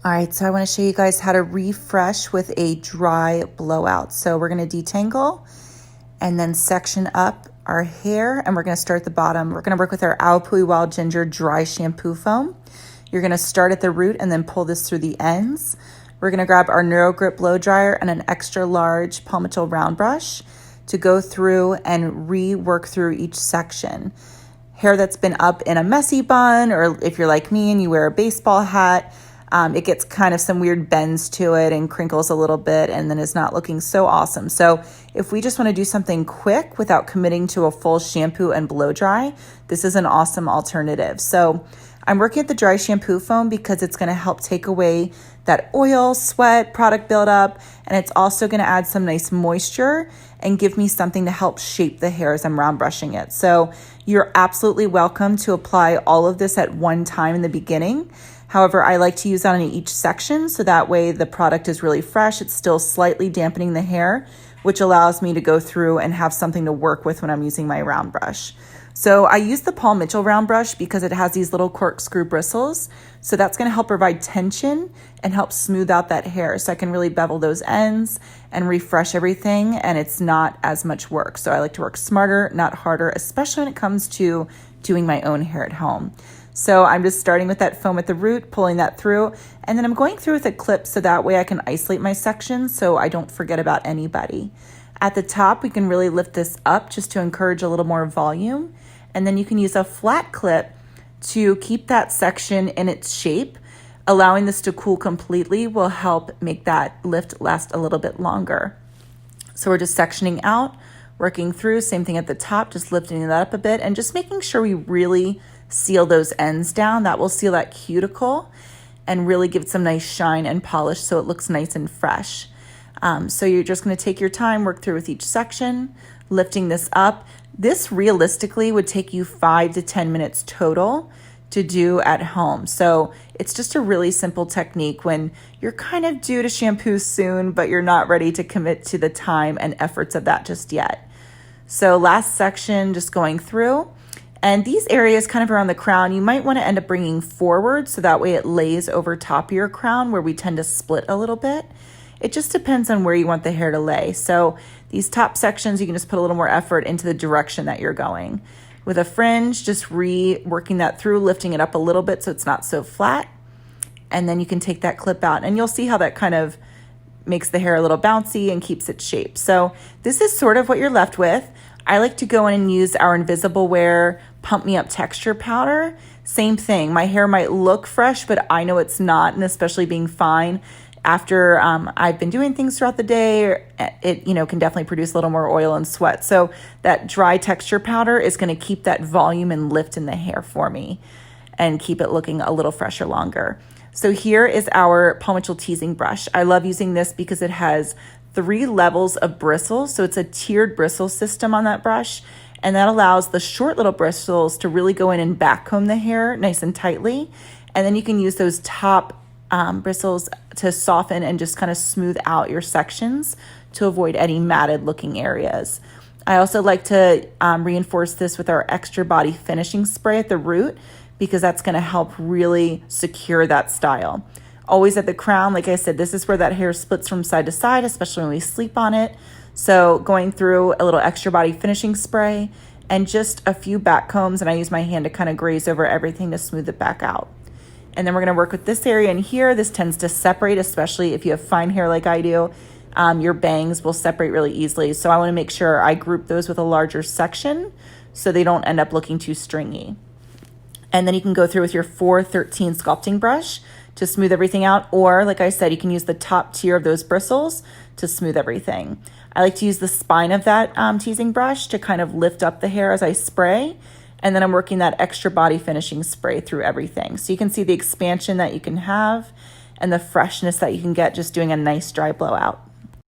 All right, so I want to show you guys how to refresh with a dry blowout. So we're going to detangle and then section up our hair, and we're going to start at the bottom. We're going to work with our Awapuhi Wild Ginger Dry Shampoo Foam. You're going to start at the root and then pull this through the ends. We're going to grab our Neuro Grip blow dryer and an extra large palmetto round brush to go through and rework through each section. Hair that's been up in a messy bun, or if you're like me and you wear a baseball hat, it gets kind of some weird bends to it and crinkles a little bit and then is not looking so awesome. So if we just want to do something quick without committing to a full shampoo and blow dry, this is an awesome alternative. So I'm working at the dry shampoo foam because it's going to help take away that oil, sweat, product buildup, and it's also going to add some nice moisture and give me something to help shape the hair as I'm round brushing it. So you're absolutely welcome to apply all of this at one time in the beginning. However, I like to use that on each section so that way the product is really fresh. It's still slightly dampening the hair, which allows me to go through and have something to work with when I'm using my round brush. So I use the Paul Mitchell round brush because it has these little corkscrew bristles. So that's going to help provide tension and help smooth out that hair. So I can really bevel those ends and refresh everything, and it's not as much work. So I like to work smarter, not harder, especially when it comes to doing my own hair at home. So I'm just starting with that foam at the root, pulling that through, and then I'm going through with a clip so that way I can isolate my sections so I don't forget about anybody. At the top, we can really lift this up just to encourage a little more volume. And then you can use a flat clip to keep that section in its shape. Allowing this to cool completely will help make that lift last a little bit longer. So we're just sectioning out, working through, same thing at the top, just lifting that up a bit and just making sure we really seal those ends down. That will seal that cuticle and really give it some nice shine and polish so it looks nice and fresh. So you're just going to take your time, work through with each section, lifting this up. This realistically would take you 5 to 10 minutes total to do at home. So it's just a really simple technique when you're kind of due to shampoo soon, but you're not ready to commit to the time and efforts of that just yet. So last section, just going through. And these areas kind of around the crown, you might want to end up bringing forward so that way it lays over top of your crown where we tend to split a little bit. It just depends on where you want the hair to lay. So these top sections, you can just put a little more effort into the direction that you're going. With a fringe, just reworking that through, lifting it up a little bit so it's not so flat. And then you can take that clip out and you'll see how that kind of makes the hair a little bouncy and keeps its shape. So this is sort of what you're left with. I like to go in and use our Invisiblewear Pump Me Up Texture Powder. Same thing, my hair might look fresh, but I know it's not, and especially being fine after I've been doing things throughout the day, it can definitely produce a little more oil and sweat. So that dry texture powder is going to keep that volume and lift in the hair for me and keep it looking a little fresher longer. So here is our Paul Mitchell teasing brush. I love using this because it has 3 levels of bristles. So it's a tiered bristle system on that brush. And that allows the short little bristles to really go in and backcomb the hair nice and tightly. And then you can use those top bristles to soften and just kind of smooth out your sections to avoid any matted looking areas. I also like to reinforce this with our extra body finishing spray at the root because that's going to help really secure that style. Always at the crown, like I said, this is where that hair splits from side to side, especially when we sleep on it. So going through a little extra body finishing spray and just a few back combs, and I use my hand to kind of graze over everything to smooth it back out. And then we're going to work with this area in here. This tends to separate, especially if you have fine hair like I do. Your bangs will separate really easily. So I want to make sure I group those with a larger section so they don't end up looking too stringy. And then you can go through with your 413 sculpting brush to smooth everything out. Or like I said, you can use the top tier of those bristles to smooth everything. I like to use the spine of that teasing brush to kind of lift up the hair as I spray. And then I'm working that extra body finishing spray through everything. So you can see the expansion that you can have and the freshness that you can get just doing a nice dry blowout.